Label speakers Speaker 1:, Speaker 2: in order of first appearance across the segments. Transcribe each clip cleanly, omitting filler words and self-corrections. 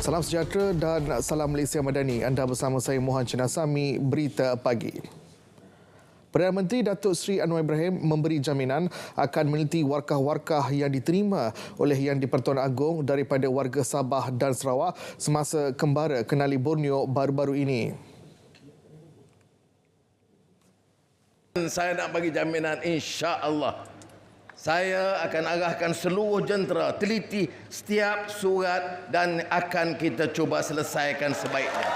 Speaker 1: Salam sejahtera dan salam Malaysia Madani. Anda bersama saya Mohan Chinasami, Berita Pagi. Perdana Menteri Datuk Seri Anwar Ibrahim memberi jaminan akan meneliti warkah-warkah yang diterima oleh Yang di-Pertuan Agong daripada warga Sabah dan Sarawak semasa kembara kenali Borneo baru-baru ini.
Speaker 2: Saya nak bagi jaminan, insya-Allah saya akan arahkan seluruh jentera teliti setiap surat dan akan kita cuba selesaikan sebaiknya.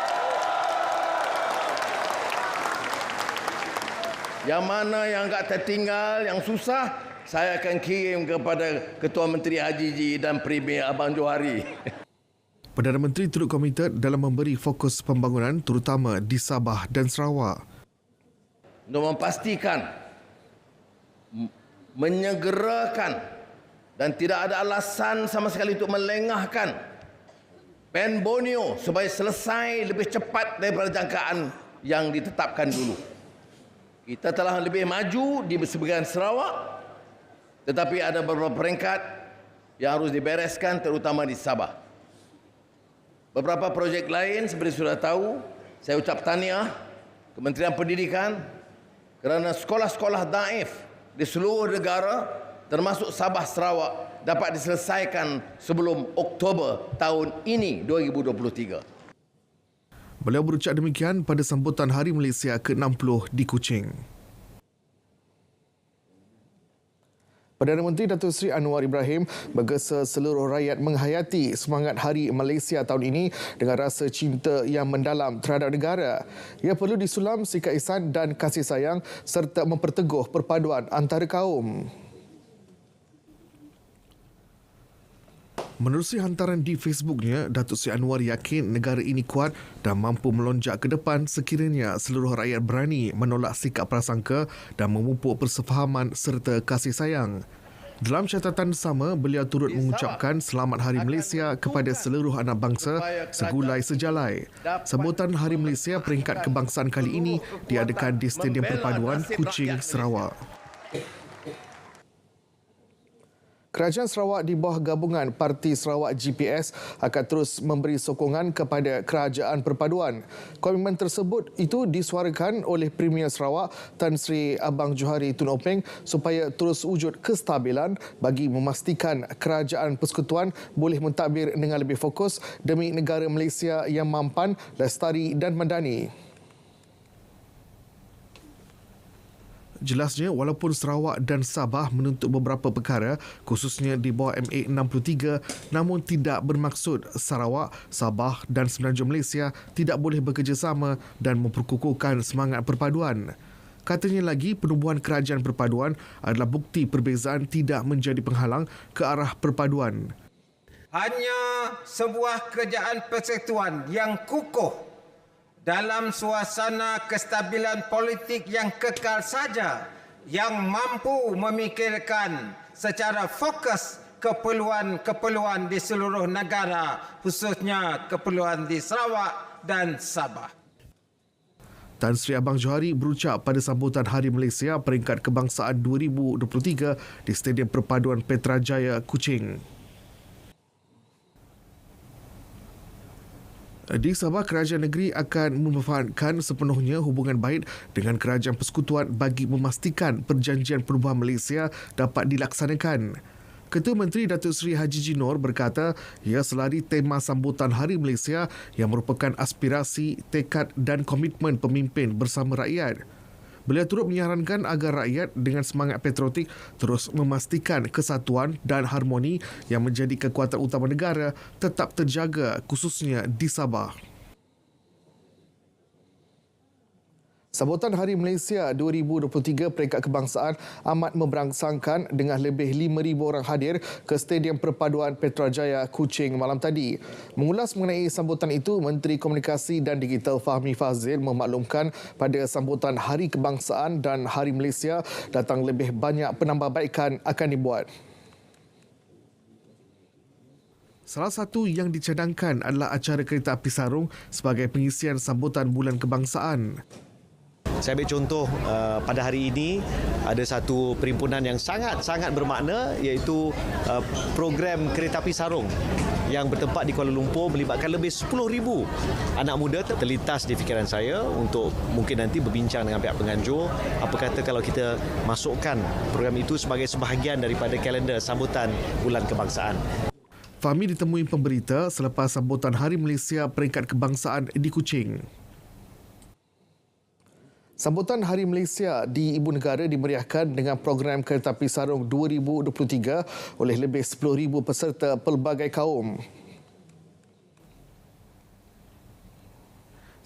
Speaker 2: Yang mana yang agak tertinggal, yang susah, saya akan kirim kepada Ketua Menteri Haji Ji dan Premier Abang Johari.
Speaker 1: Perdana Menteri turut komited dalam memberi fokus pembangunan terutama di Sabah dan Sarawak.
Speaker 2: Untuk memastikan, menyegerakan dan tidak ada alasan sama sekali untuk melengahkan PEN Borneo supaya selesai lebih cepat daripada jangkaan yang ditetapkan dulu. Kita telah lebih maju di sebahagian Sarawak, tetapi ada beberapa peringkat yang harus dibereskan terutama di Sabah. Beberapa projek lain seperti sudah tahu, saya ucap tahniah Kementerian Pendidikan kerana sekolah-sekolah daif di seluruh negara termasuk Sabah Sarawak dapat diselesaikan sebelum Oktober tahun ini 2023.
Speaker 1: Beliau berucap demikian pada sambutan Hari Malaysia ke-60 di Kuching. Perdana Menteri Datuk Seri Anwar Ibrahim bergesa seluruh rakyat menghayati semangat Hari Malaysia tahun ini dengan rasa cinta yang mendalam terhadap negara. Ia perlu disulam sikap ihsan dan kasih sayang serta memperteguh perpaduan antara kaum. Menerusi hantaran di Facebooknya, Datuk Seri Anwar yakin negara ini kuat dan mampu melonjak ke depan sekiranya seluruh rakyat berani menolak sikap prasangka dan memupuk persefahaman serta kasih sayang. Dalam catatan sama, beliau turut mengucapkan selamat Hari Malaysia kepada seluruh anak bangsa segulai sejalai. Sambutan Hari Malaysia peringkat kebangsaan kali ini diadakan di Stadium Perpaduan Kuching, Sarawak. Kerajaan Sarawak di bawah gabungan Parti Sarawak GPS akan terus memberi sokongan kepada Kerajaan Perpaduan. Komitmen tersebut itu disuarakan oleh Premier Sarawak Tan Sri Abang Johari Tun Openg supaya terus wujud kestabilan bagi memastikan Kerajaan Persekutuan boleh mentadbir dengan lebih fokus demi negara Malaysia yang mampan, lestari dan madani. Jelasnya, walaupun Sarawak dan Sabah menuntut beberapa perkara, khususnya di bawah MA 63, namun tidak bermaksud Sarawak, Sabah dan Semenanjung Malaysia tidak boleh bekerjasama dan memperkukuhkan semangat perpaduan. Katanya lagi, penubuhan kerajaan perpaduan adalah bukti perbezaan tidak menjadi penghalang ke arah perpaduan.
Speaker 3: Hanya sebuah kerajaan persekutuan yang kukuh dalam suasana kestabilan politik yang kekal saja yang mampu memikirkan secara fokus keperluan-keperluan di seluruh negara, khususnya keperluan di Sarawak dan Sabah.
Speaker 1: Tan Sri Abang Johari berucap pada sambutan Hari Malaysia peringkat kebangsaan 2023 di Stadium Perpaduan Petrajaya, Kuching. Di Sabah, kerajaan negeri akan memanfaatkan sepenuhnya hubungan baik dengan kerajaan persekutuan bagi memastikan perjanjian perubahan Malaysia dapat dilaksanakan. Ketua Menteri Datuk Seri Haji Ji Noor berkata ia selari tema sambutan Hari Malaysia yang merupakan aspirasi, tekad dan komitmen pemimpin bersama rakyat. Beliau turut menyarankan agar rakyat dengan semangat patriotik terus memastikan kesatuan dan harmoni yang menjadi kekuatan utama negara tetap terjaga khususnya di Sabah. Sambutan Hari Malaysia 2023 peringkat kebangsaan amat memberangsangkan dengan lebih 5,000 orang hadir ke Stadium Perpaduan Petrajaya, Kuching malam tadi. Mengulas mengenai sambutan itu, Menteri Komunikasi dan Digital Fahmi Fazil memaklumkan pada sambutan Hari Kebangsaan dan Hari Malaysia datang lebih banyak penambahbaikan akan dibuat. Salah satu yang dicadangkan adalah acara kereta api sarung sebagai pengisian sambutan Bulan Kebangsaan.
Speaker 4: Saya ambil contoh pada hari ini ada satu perhimpunan yang sangat bermakna, iaitu program kereta api sarung yang bertempat di Kuala Lumpur melibatkan lebih 10,000 anak muda. Terlintas di fikiran saya untuk mungkin nanti berbincang dengan pihak penganjur, apa kata kalau kita masukkan program itu sebagai sebahagian daripada kalender sambutan Bulan Kebangsaan.
Speaker 1: Fahmi ditemui pemberita selepas sambutan Hari Malaysia Peringkat Kebangsaan di Kuching. Sambutan Hari Malaysia di Ibu Negara dimeriahkan dengan program Kereta Api Sarung 2023 oleh lebih 10,000 peserta pelbagai kaum.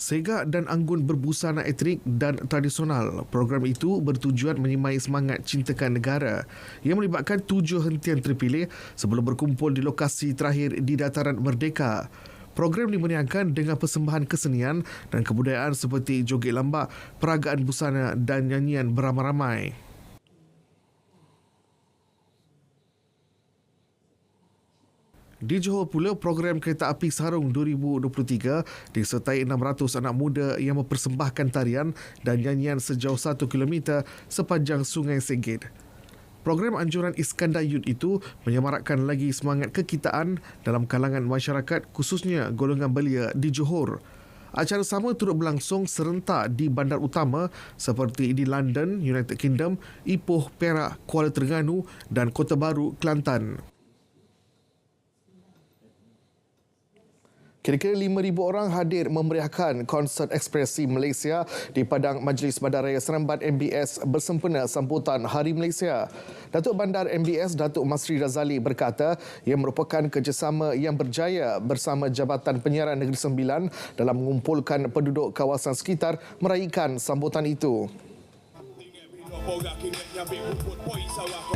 Speaker 1: Segak dan anggun berbusana etnik dan tradisional. Program itu bertujuan menyemai semangat cintakan negara yang melibatkan 7 hentian terpilih sebelum berkumpul di lokasi terakhir di Dataran Merdeka. Program dimeriahkan dengan persembahan kesenian dan kebudayaan seperti joget lambak, peragaan busana dan nyanyian beramai-ramai. Di Johor pula, program Kereta Api Sarung 2023 disertai 600 anak muda yang mempersembahkan tarian dan nyanyian sejauh 1 kilometer sepanjang Sungai Segit. Program anjuran Iskandar Youth itu menyemarakkan lagi semangat kekitaan dalam kalangan masyarakat, khususnya golongan belia di Johor. Acara sama turut berlangsung serentak di bandar utama seperti di London, United Kingdom, Ipoh, Perak, Kuala Terengganu dan Kota Baru, Kelantan. Kira-kira 5,000 orang hadir memeriahkan konsert ekspresi Malaysia di Padang Majlis Bandaraya Seremban MBS bersempena sambutan Hari Malaysia. Datuk Bandar MBS Datuk Masri Razali berkata ia merupakan kerjasama yang berjaya bersama Jabatan Penyiaran Negeri Sembilan dalam mengumpulkan penduduk kawasan sekitar meraihkan sambutan itu.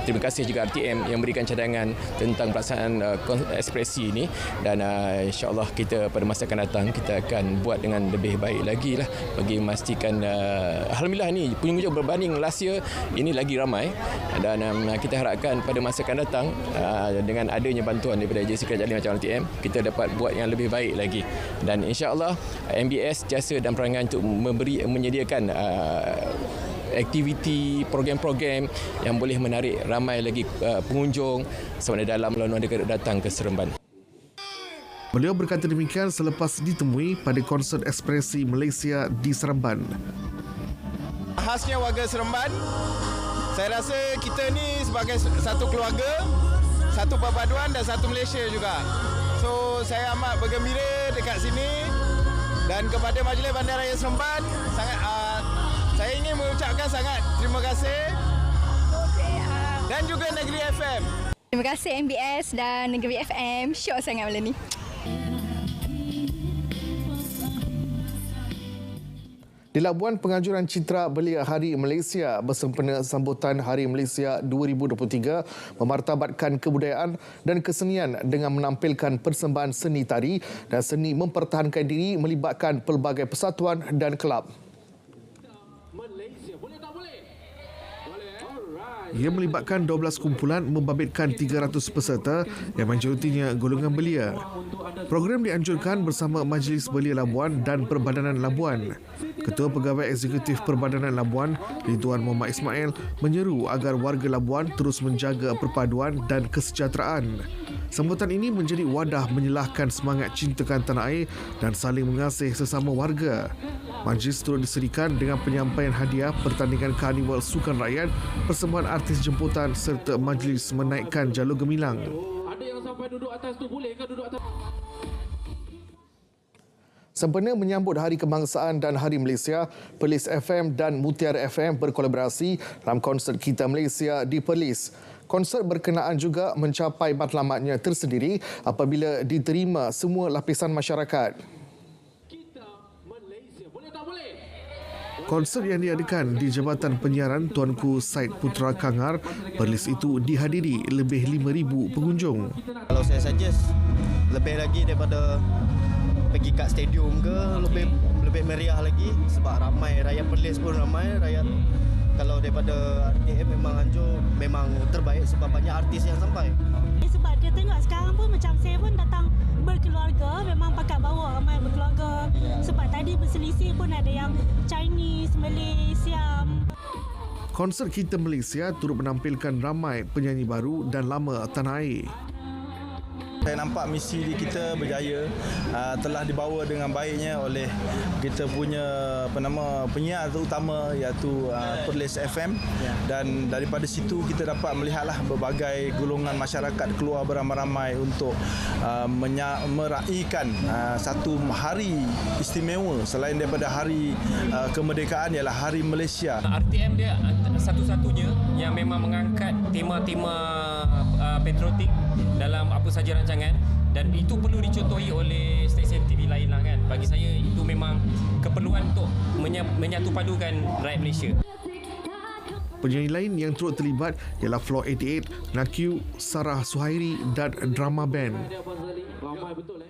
Speaker 5: Terima kasih juga RTM yang berikan cadangan tentang pelaksanaan ekspresi ini, dan insya-Allah kita pada masa akan datang kita akan buat dengan lebih baik lagi lah bagi memastikan alhamdulillah ni pengunjung berbanding last year ini lagi ramai, dan kita harapkan pada masa akan datang dengan adanya bantuan daripada agensi kerajaan macam RTM kita dapat buat yang lebih baik lagi, dan insya-Allah MBS jasa dan perangai untuk menyediakan aktiviti, program-program yang boleh menarik ramai lagi pengunjung sama ada dalam laluan negara datang ke Seremban.
Speaker 1: Beliau berkata demikian selepas ditemui pada konsert ekspresi Malaysia di Seremban.
Speaker 6: Khasnya warga Seremban, saya rasa kita ni sebagai satu keluarga, satu perpaduan dan satu Malaysia juga. So saya amat bergembira dekat sini, dan kepada Majlis Bandaraya Seremban saya ingin mengucapkan sangat terima kasih, dan juga Negeri FM.
Speaker 7: Terima kasih MBS dan Negeri FM. Syok sangat malam ni.
Speaker 1: Di Labuan, penganjuran citra belia Hari Malaysia bersempena sambutan Hari Malaysia 2023 memartabatkan kebudayaan dan kesenian dengan menampilkan persembahan seni tari dan seni mempertahankan diri melibatkan pelbagai persatuan dan kelab. Ia melibatkan 12 kumpulan membabitkan 300 peserta yang majoritinya golongan belia. Program dianjurkan bersama Majlis Belia Labuan dan Perbadanan Labuan. Ketua Pegawai Eksekutif Perbadanan Labuan, Ridwan Muhammad Ismail, menyeru agar warga Labuan terus menjaga perpaduan dan kesejahteraan. Sambutan ini menjadi wadah menyelahkan semangat cintakan tanah air dan saling mengasihi sesama warga. Majlis turut disediakan dengan penyampaian hadiah pertandingan karnival sukan rakyat, persembahan artis jemputan serta majlis menaikkan jalur gemilang.
Speaker 8: Ada yang sampai duduk atas tu, boleh ke duduk atas?
Speaker 1: Sempena menyambut Hari Kebangsaan dan Hari Malaysia, Perlis FM dan Mutiara FM berkolaborasi dalam konsert Kita Malaysia di Perlis. Konsert berkenaan juga mencapai matlamatnya tersendiri apabila diterima semua lapisan masyarakat. Konsert yang diadakan di Jabatan Penyiaran Tuanku Said Putra Kangar, Perlis itu dihadiri lebih 5,000 pengunjung.
Speaker 4: Kalau saya suggest lebih lagi daripada pergi kat stadium ke, lebih meriah lagi sebab ramai rakyat Perlis pun ramai, rakyat kalau
Speaker 9: daripada RTM memang Anjur memang terbaik sebab banyak artis yang sampai.
Speaker 10: Sebab dia tengok sekarang pun macam saya pun datang berkeluarga, memang pakat bawa ramai berkeluarga. Sebab tadi berselisih pun ada yang Chinese, Malay, Siam.
Speaker 1: Konsert Kita Malaysia turut menampilkan ramai penyanyi baru dan lama tanah air.
Speaker 6: Saya nampak misi kita berjaya, telah dibawa dengan baiknya oleh kita punya penyiar terutama iaitu Perlis FM, dan daripada situ kita dapat melihatlah berbagai golongan masyarakat keluar beramai-ramai untuk meraihkan satu hari istimewa selain daripada hari kemerdekaan ialah Hari Malaysia.
Speaker 5: RTM dia satu-satunya yang memang mengangkat tema-tema patriotik dalam apa saja rancangan, dan itu perlu dicontohi oleh stesen TV lain lah kan. Bagi saya itu memang keperluan untuk menyatu padukan rakyat Malaysia.
Speaker 1: Penyanyi lain yang turut terlibat ialah Floor 88, Nakyu, Sarah Suhairi dan Drama Band.
Speaker 8: Ramai betul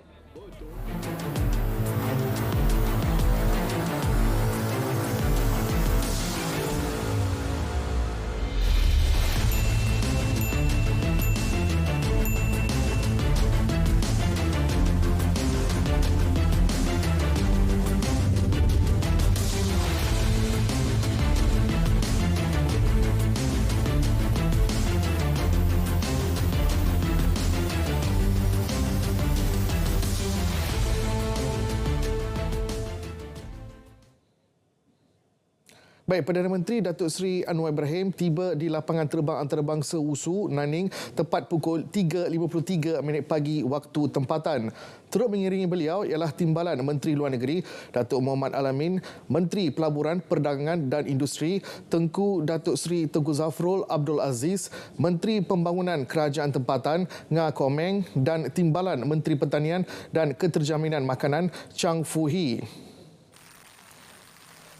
Speaker 1: Baik, Perdana Menteri Datuk Seri Anwar Ibrahim tiba di lapangan terbang antarabangsa WUSU, Nanning, tepat pukul 3.53 pagi waktu tempatan. Turut mengiringi beliau ialah Timbalan Menteri Luar Negeri Datuk Muhammad Al-Amin, Menteri Pelaburan, Perdagangan dan Industri Tengku Datuk Seri Tengku Zafrul Abdul Aziz, Menteri Pembangunan Kerajaan Tempatan Nga Komeng dan Timbalan Menteri Pertanian dan Keterjaminan Makanan Chang Foo Hee.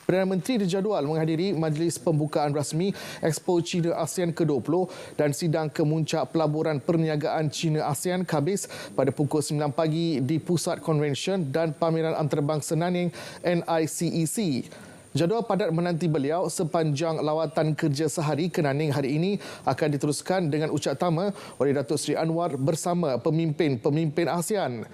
Speaker 1: Perdana Menteri dijadual menghadiri majlis pembukaan rasmi Expo China ASEAN ke-20 dan sidang kemuncak pelaburan perniagaan China ASEAN KABIS pada pukul 9 pagi di Pusat Konvensyen dan Pameran Antarabangsa Nanning NICEC. Jadual padat menanti beliau sepanjang lawatan kerja sehari ke Nanning hari ini akan diteruskan dengan ucap tama oleh Datuk Seri Anwar bersama pemimpin-pemimpin ASEAN.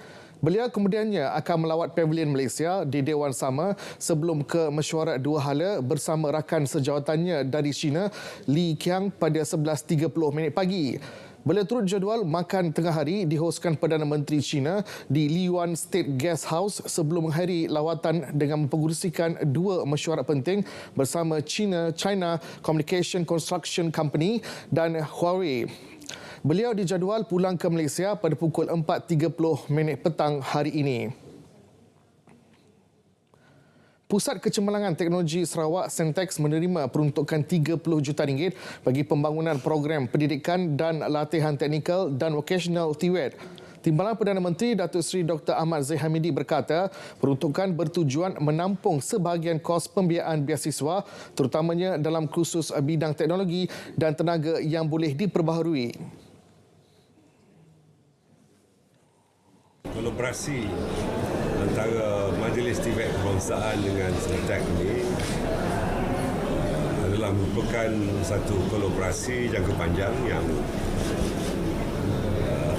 Speaker 1: Beliau kemudiannya akan melawat Pavilion Malaysia di Dewan Sama sebelum ke mesyuarat dua hala bersama rakan sejawatannya dari China, Li Qiang, pada 11.30 pagi. Beliau turut jadual makan tengah hari dihoskan Perdana Menteri China di Liyuan State Guest House sebelum mengakhiri lawatan dengan mempengerusikan dua mesyuarat penting bersama China Communication Construction Company dan Huawei. Beliau dijadual pulang ke Malaysia pada pukul 4.30 petang hari ini. Pusat Kecemerlangan Teknologi Sarawak Sentex menerima peruntukan RM30 juta bagi pembangunan program pendidikan dan latihan teknikal dan vocational TVET. Timbalan Perdana Menteri Datuk Seri Dr. Ahmad Zahid Hamidi berkata, peruntukan bertujuan menampung sebahagian kos pembiayaan biasiswa terutamanya dalam kursus bidang teknologi dan tenaga yang boleh diperbaharui.
Speaker 11: Kolaborasi antara Majlis TVET Kebangsaan dengan Sentek ini adalah merupakan satu kolaborasi jangka panjang yang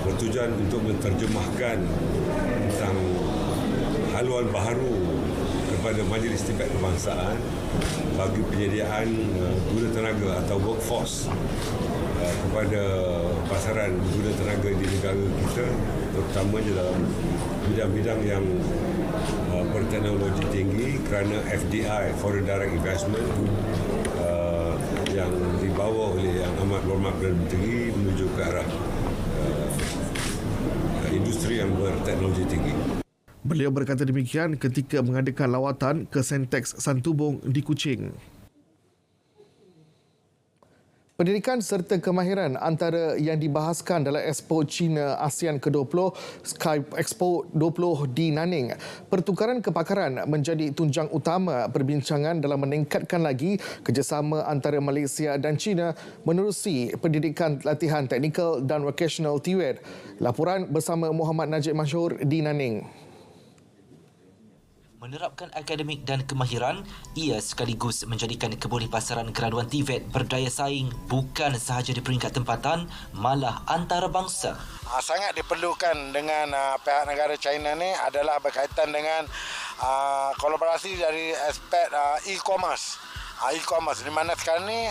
Speaker 11: bertujuan untuk menterjemahkan tentang haluan baharu kepada Majlis TVET Kebangsaan bagi penyediaan guna tenaga atau workforce kepada pasaran guna tenaga di negara kita, terutamanya dalam bidang-bidang yang berteknologi tinggi kerana FDI, Foreign Direct Investment, yang dibawa oleh Yang Amat Berhormat Perdana Menteri menuju ke arah industri yang berteknologi tinggi.
Speaker 1: Beliau berkata demikian ketika mengadakan lawatan ke Sentex Santubong di Kuching. Pendidikan serta kemahiran antara yang dibahaskan dalam Expo China ASEAN ke-20 Skype Expo 20 di Nanning. Pertukaran kepakaran menjadi tunjang utama perbincangan dalam meningkatkan lagi kerjasama antara Malaysia dan China menerusi pendidikan latihan teknikal dan vocational TVET. Laporan bersama Muhammad Najib Masyhur di Nanning.
Speaker 12: Menerapkan akademik dan kemahiran, ia sekaligus menjadikan kebolehpasaran graduan TVET berdaya saing bukan sahaja di peringkat tempatan, malah antarabangsa.
Speaker 13: Sangat diperlukan dengan pihak negara China ni adalah berkaitan dengan kolaborasi dari aspek e-commerce. E-commerce di mana sekarang ni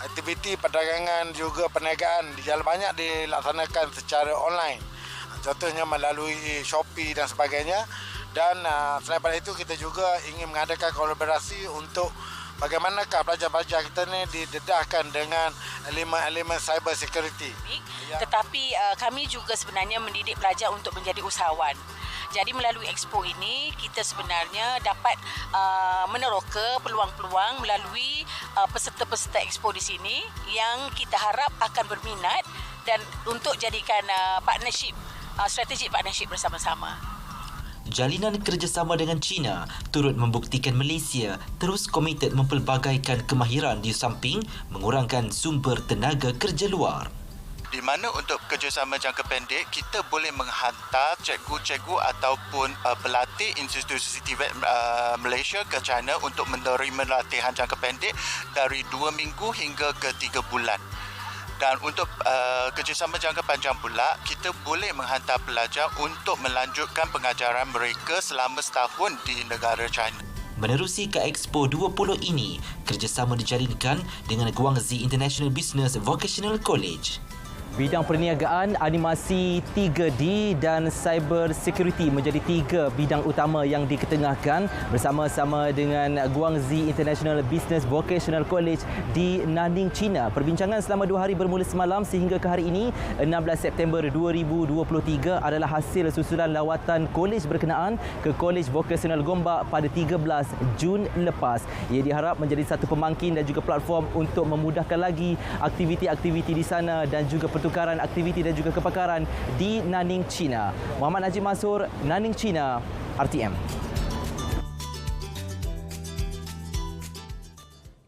Speaker 13: aktiviti perdagangan juga perniagaan banyak dilaksanakan secara online. Contohnya melalui Shopee dan sebagainya. Dan selain daripada itu, kita juga ingin mengadakan kolaborasi untuk bagaimanakah pelajar-pelajar kita ni didedahkan dengan elemen-elemen cyber security.
Speaker 14: Tetapi kami juga sebenarnya mendidik pelajar untuk menjadi usahawan. Jadi melalui expo ini, kita sebenarnya dapat meneroka peluang-peluang melalui peserta-peserta expo di sini yang kita harap akan berminat dan untuk jadikan partnership, strategic partnership bersama-sama.
Speaker 12: Jalinan kerjasama dengan China turut membuktikan Malaysia terus komited mempelbagaikan kemahiran di samping mengurangkan sumber tenaga kerja luar.
Speaker 15: Di mana untuk kerjasama jangka pendek, kita boleh menghantar cikgu-cikgu ataupun pelatih institusi TVET Malaysia ke China untuk menerima latihan jangka pendek dari 2 minggu hingga ke 3 bulan. Dan untuk kerjasama jangka panjang pula, kita boleh menghantar pelajar untuk melanjutkan pengajaran mereka selama setahun di negara China.
Speaker 12: Menerusi ke Expo 20 ini, kerjasama dijalinkan dengan Guangzhou International Business Vocational College.
Speaker 16: Bidang perniagaan, animasi 3D dan cyber security menjadi 3 bidang utama yang diketengahkan bersama-sama dengan Guangzhou International Business Vocational College di Nanning, China. Perbincangan selama 2 hari bermula semalam sehingga ke hari ini, 16 September 2023 adalah hasil susulan lawatan kolej berkenaan ke Kolej Vocational Gombak pada 13 Jun lepas. Ia diharap menjadi satu pemangkin dan juga platform untuk memudahkan lagi aktiviti-aktiviti di sana dan juga pertukaran aktiviti dan juga kepakaran di Nanning, China. Muhammad Najib Mansur, Nanning, China, RTM.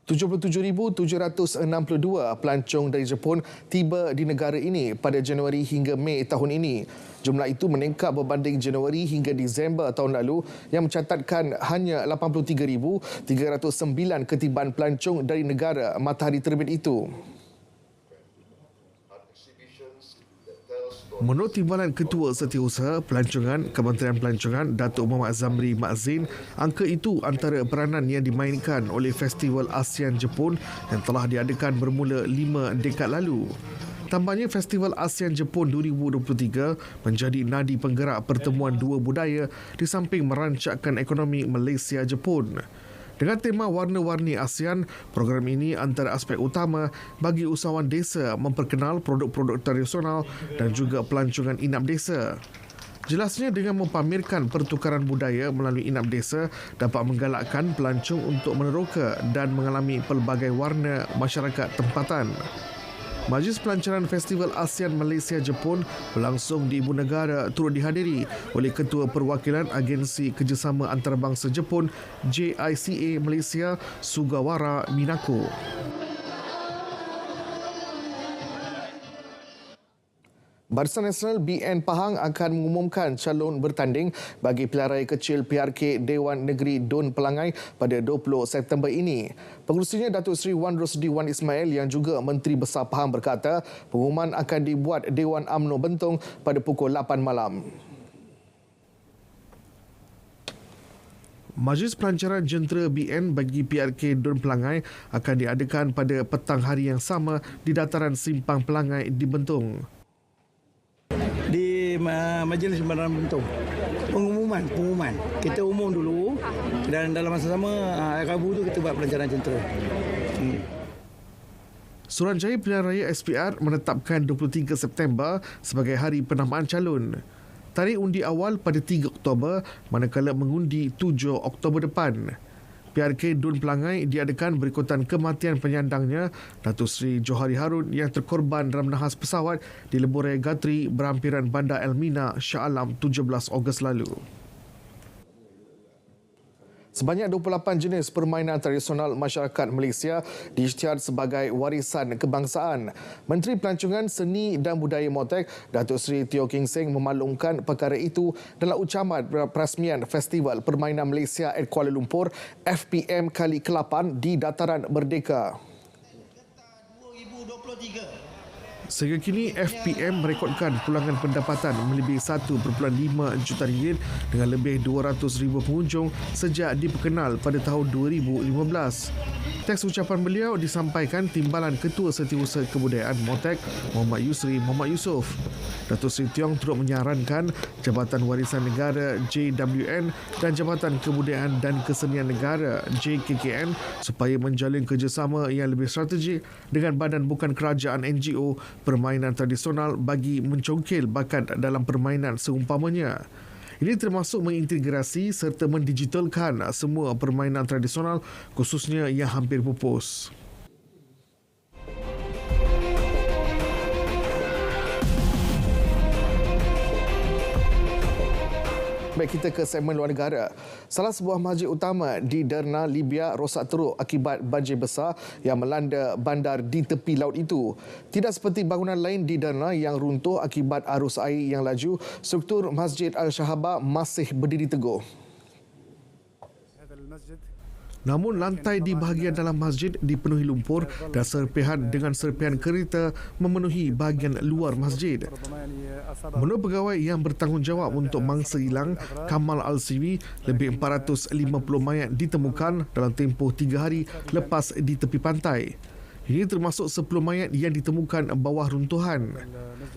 Speaker 1: 77,762 pelancong dari Jepun tiba di negara ini pada Januari hingga Mei tahun ini. Jumlah itu meningkat berbanding Januari hingga Disember tahun lalu yang mencatatkan hanya 83,309 ketiban pelancong dari negara matahari terbit itu. Menurut Timbalan Ketua Setiausaha Pelancongan Kementerian Pelancongan Datuk Muhammad Zamri Makzin, angka itu antara peranan yang dimainkan oleh Festival ASEAN Jepun yang telah diadakan bermula 5 dekad lalu. Tambahnya, Festival ASEAN Jepun 2023 menjadi nadi penggerak pertemuan dua budaya di samping merancakkan ekonomi Malaysia-Jepun. Dengan tema warna-warni ASEAN, program ini antara aspek utama bagi usahawan desa memperkenal produk-produk tradisional dan juga pelancongan inap desa. Jelasnya, dengan mempamerkan pertukaran budaya melalui inap desa dapat menggalakkan pelancong untuk meneroka dan mengalami pelbagai warna masyarakat tempatan. Majlis Pelancaran Festival ASEAN Malaysia-Jepun berlangsung di Ibu Negara turut dihadiri oleh Ketua Perwakilan Agensi Kerjasama Antarabangsa Jepun JICA Malaysia, Sugawara Minako. Barisan Nasional BN Pahang akan mengumumkan calon bertanding bagi pilihan raya kecil PRK Dewan Negeri Dun Pelangai pada 20 September ini. Pengerusinya Datuk Seri Wan Rosdi Wan Ismail yang juga Menteri Besar Pahang berkata pengumuman akan dibuat Dewan UMNO Bentong pada pukul 8 malam. Majlis Pelancaran Jentera BN bagi PRK Dun Pelangai akan diadakan pada petang hari yang sama di dataran Simpang Pelangai di Bentong.
Speaker 17: Di Majlis Pembenaran Bentong, pengumuman kita umum dulu dan dalam masa sama Rabu tu kita buat pelancaran jentera.
Speaker 1: Suruhanjaya Pilihan Raya SPR menetapkan 23 September sebagai hari penamaan calon. Tarikh undi awal pada 3 Oktober manakala mengundi 7 Oktober depan. PRK Dun Pelangai diadakan berikutan kematian penyandangnya Datuk Seri Johari Harun yang terkorban dalam nahas pesawat di Lebuh-Raya Gatri berhampiran Bandar Elmina, Shah Alam 17 Ogos lalu. Sebanyak 28 jenis permainan tradisional masyarakat Malaysia diisytihar sebagai warisan kebangsaan. Menteri Pelancongan Seni dan Budaya MOTEK, Datuk Seri Teo Keng Seng memaklumkan perkara itu dalam ucapan perasmian Festival Permainan Malaysia at Kuala Lumpur FPM kali ke-8 di Dataran Merdeka. Sehingga kini, FPM merekodkan pulangan pendapatan melebihi 1.5 juta ringgit dengan lebih 200,000 pengunjung sejak diperkenal pada tahun 2015. Teks ucapan beliau disampaikan Timbalan Ketua Setiausaha Kebudayaan MOTEK, Muhammad Yusri Muhammad Yusof. Datuk Seri Tiong turut menyarankan Jabatan Warisan Negara JWN dan Jabatan Kebudayaan dan Kesenian Negara JKKN supaya menjalin kerjasama yang lebih strategik dengan badan bukan kerajaan NGO permainan tradisional bagi mencongkel bakat dalam permainan seumpamanya. Ini termasuk mengintegrasi serta mendigitalkan semua permainan tradisional khususnya yang hampir pupus. Baik, kita ke segmen luar negara. Salah sebuah masjid utama di Derna, Libya rosak teruk akibat banjir besar yang melanda bandar di tepi laut itu. Tidak seperti bangunan lain di Derna yang runtuh akibat arus air yang laju, struktur Masjid Al-Shahaba masih berdiri teguh. Namun lantai di bahagian dalam masjid dipenuhi lumpur dan serpihan dengan serpihan kereta memenuhi bahagian luar masjid. Menurut pegawai yang bertanggungjawab untuk mangsa hilang, Kamal Al-Siwi, lebih 450 mayat ditemukan dalam tempoh 3 hari lepas di tepi pantai. Ini termasuk 10 mayat yang ditemukan bawah runtuhan.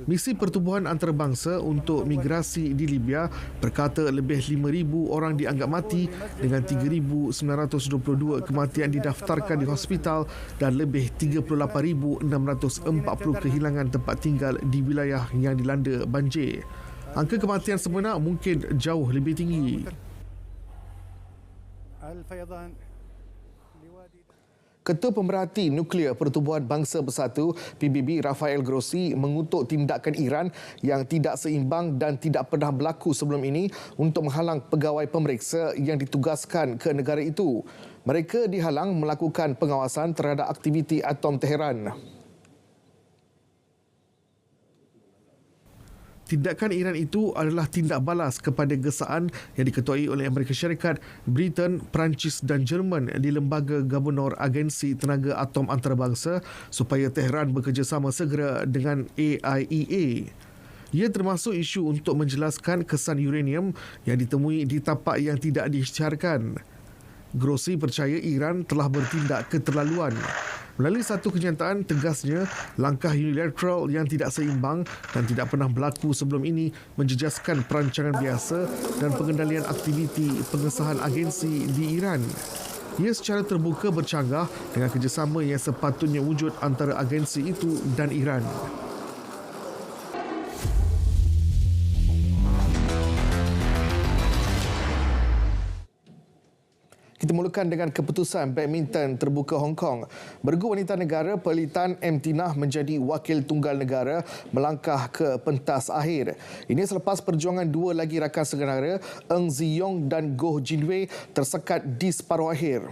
Speaker 1: Misi Pertubuhan Antarabangsa untuk Migrasi di Libya berkata lebih 5,000 orang dianggap mati dengan 3,922 kematian didaftarkan di hospital dan lebih 38,640 kehilangan tempat tinggal di wilayah yang dilanda banjir. Angka kematian sebenar mungkin jauh lebih tinggi. Ketua Pemerhati Nuklear Pertubuhan Bangsa Bersatu PBB Rafael Grossi mengutuk tindakan Iran yang tidak seimbang dan tidak pernah berlaku sebelum ini untuk menghalang pegawai pemeriksa yang ditugaskan ke negara itu. Mereka dihalang melakukan pengawasan terhadap aktiviti atom Tehran. Tindakan Iran itu adalah tindak balas kepada gesaan yang diketuai oleh Amerika Syarikat, Britain, Perancis dan Jerman di Lembaga Gubernur Agensi Tenaga Atom Antarabangsa supaya Tehran bekerjasama segera dengan AIEA. Ia termasuk isu untuk menjelaskan kesan uranium yang ditemui di tapak yang tidak diisytiharkan. Grossi percaya Iran telah bertindak keterlaluan. Melalui satu kenyataan, tegasnya, langkah unilateral yang tidak seimbang dan tidak pernah berlaku sebelum ini menjejaskan perancangan biasa dan pengendalian aktiviti pengesahan agensi di Iran. Ia secara terbuka bercanggah dengan kerjasama yang sepatutnya wujud antara agensi itu dan Iran. Kita mulakan dengan keputusan badminton terbuka Hong Kong. Bergu wanita negara Perlitan M. Tinah menjadi wakil tunggal negara melangkah ke pentas akhir. Ini selepas perjuangan dua lagi rakan senegara Eng Ziyong dan Goh Jinwei tersekat di separuh akhir.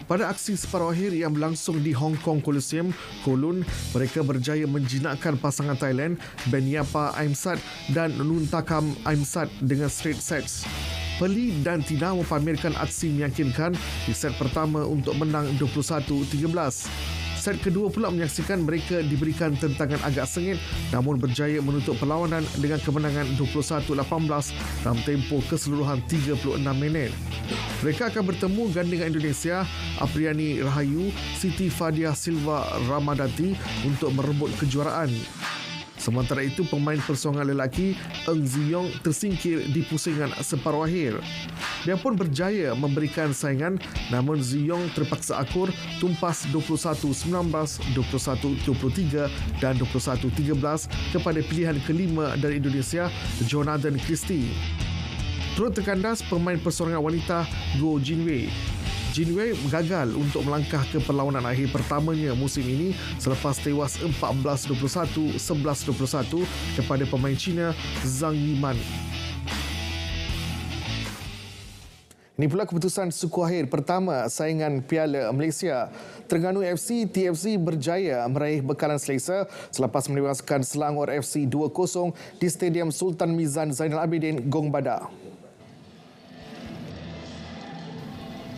Speaker 1: Pada aksi separuh akhir yang berlangsung di Hong Kong Coliseum, Kowloon, mereka berjaya menjinakkan pasangan Thailand Benyapa Aimsat dan Nuntakam Aimsat dengan straight sets. Perli dan Tina mempamerkan aksi meyakinkan di set pertama untuk menang 21-13. Set kedua pula menyaksikan mereka diberikan tentangan agak sengit namun berjaya menutup perlawanan dengan kemenangan 21-18 dalam tempoh keseluruhan 36 minit. Mereka akan bertemu gandingan Indonesia Apriani Rahayu, Siti Fadia Silva Ramadati untuk merebut kejuaraan. Sementara itu, pemain persoalangan lelaki Eng Ziyong tersingkir di pusingan separuh akhir. Biarpun berjaya memberikan saingan, namun Ziyong terpaksa akur tumpas 21-19, 21-23 dan 21-13 kepada pilihan kelima dari Indonesia, Jonathan Christie. Turut terkandas pemain persoalangan wanita Goh Jinwei. Jinwei gagal untuk melangkah ke perlawanan akhir pertamanya musim ini selepas tewas 14-21, 11-21 kepada pemain Cina Zhang Yiman. Ini pula keputusan suku akhir pertama saingan Piala Malaysia. Terengganu FC TFC berjaya meraih bekalan selesa selepas menewaskan Selangor FC 2-0 di Stadium Sultan Mizan Zainal Abidin, Gong Badak.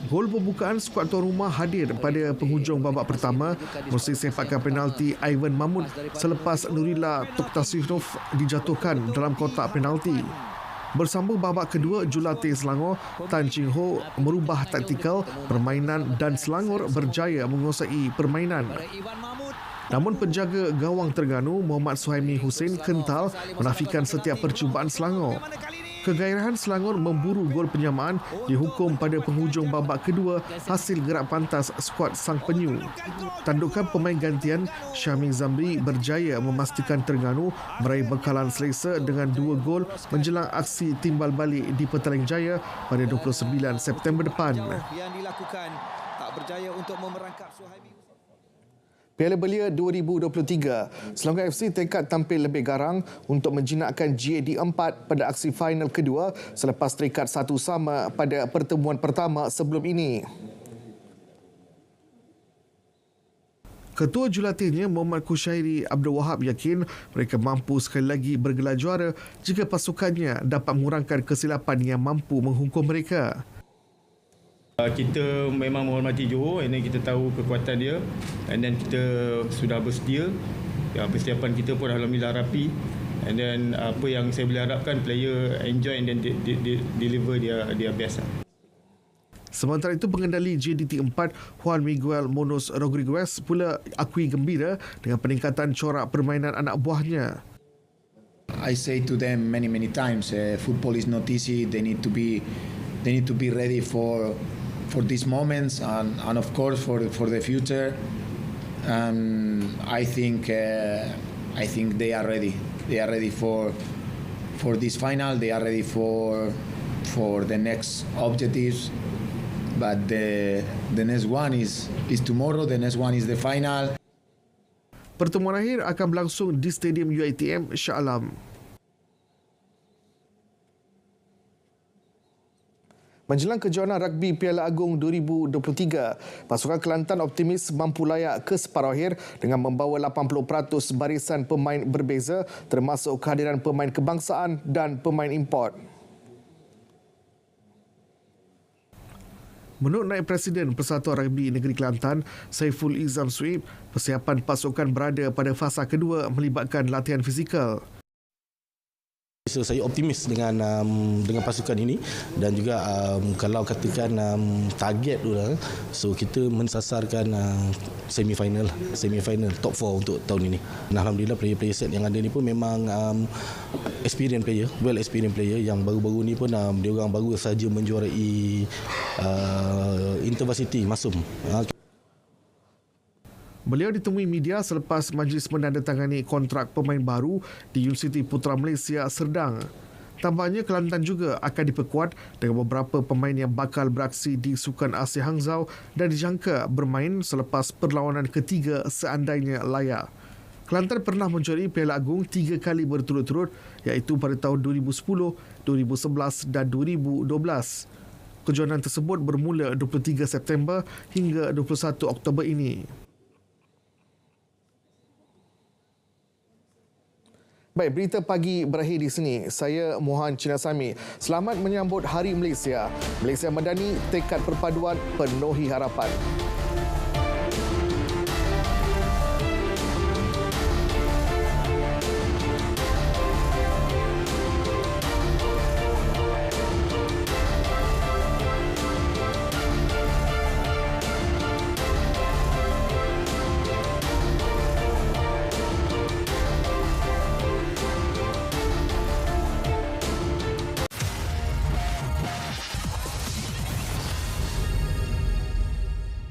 Speaker 1: Gol pembukaan skuad tuan rumah hadir pada penghujung babak pertama melalui sepakan penalti Ivan Mahmud selepas Nurila Toktasinov dijatuhkan dalam kotak penalti. Bersambung babak kedua, jurulatih Selangor Tan Ching Ho merubah taktikal permainan dan Selangor berjaya menguasai permainan. Namun penjaga gawang Terengganu Muhammad Suhaimi Hussein kental menafikan setiap percubaan Selangor. Kegairahan Selangor memburu gol penyamaan dihukum pada penghujung babak kedua hasil gerak pantas skuad sang penyu. Tandukan pemain gantian Syamil Zamri berjaya memastikan Terengganu meraih bekalan selesa dengan 2 gol menjelang aksi timbal balik di Petaling Jaya pada 29 September depan.
Speaker 16: Yang dilakukan tak berjaya untuk memerangkap Suhaimi.
Speaker 1: Piala Belia 2023, Selangor FC tekad tampil lebih garang untuk menjinakkan GAD 4 pada aksi final kedua selepas terikat 1-1 pada pertemuan pertama sebelum ini. Ketua jurulatihnya Muhammad Kushairi Abdul Wahab yakin mereka mampu sekali lagi bergelar juara jika pasukannya dapat mengurangkan kesilapan yang mampu menghukum mereka.
Speaker 18: Kita memang menghormati Johor, and then kita tahu kekuatan dia, and then kita sudah bersedia. Persiapan kita pun alhamdulillah rapi, and then apa yang saya boleh harapkan player enjoy and then deliver dia biasa.
Speaker 1: Sementara itu, pengendali JDT 4 Juan Miguel Munoz Rodriguez pula akui gembira dengan peningkatan corak permainan anak buahnya.
Speaker 19: I say to them many times, football is not easy. They need to be ready for these moments and of course for the future. I think they are ready. They are ready for this final. They are ready for the next objectives. But the next one is tomorrow. The next one is the final.
Speaker 1: Pertemuan akhir akan berlangsung di Stadium UiTM Shah Alam. Menjelang kejohanan rugby Piala Agong 2023, pasukan Kelantan optimis mampu layak ke separuh akhir dengan membawa 80% barisan pemain berbeza termasuk kehadiran pemain kebangsaan dan pemain import. Menurut Naib Presiden Persatuan Rugby Negeri Kelantan, Saiful Izam Suib, persiapan pasukan berada pada fasa kedua melibatkan latihan fizikal.
Speaker 20: So, saya optimis dengan pasukan ini dan juga kalau katakan target dulu, so kita mensasarkan semi-final top 4 untuk tahun ini. Dan alhamdulillah player set yang ada ni pun memang experienced player yang baru-baru ni pun dia orang baru saja menjuarai InterVarsity Masum.
Speaker 1: Beliau ditemui media selepas majlis menandatangani kontrak pemain baru di Universiti Putra Malaysia Serdang. Tambahnya Kelantan juga akan diperkuat dengan beberapa pemain yang bakal beraksi di Sukan Asia Hangzhou dan dijangka bermain selepas perlawanan ketiga seandainya layak. Kelantan pernah menjuarai Piala Agong 3 kali berturut-turut iaitu pada tahun 2010, 2011 dan 2012. Kejohanan tersebut bermula 23 September hingga 21 Oktober ini. Baik, berita pagi berakhir di sini. Saya Mohan Cinasami. Selamat menyambut Hari Malaysia. Malaysia Madani, tekad perpaduan penuhi harapan.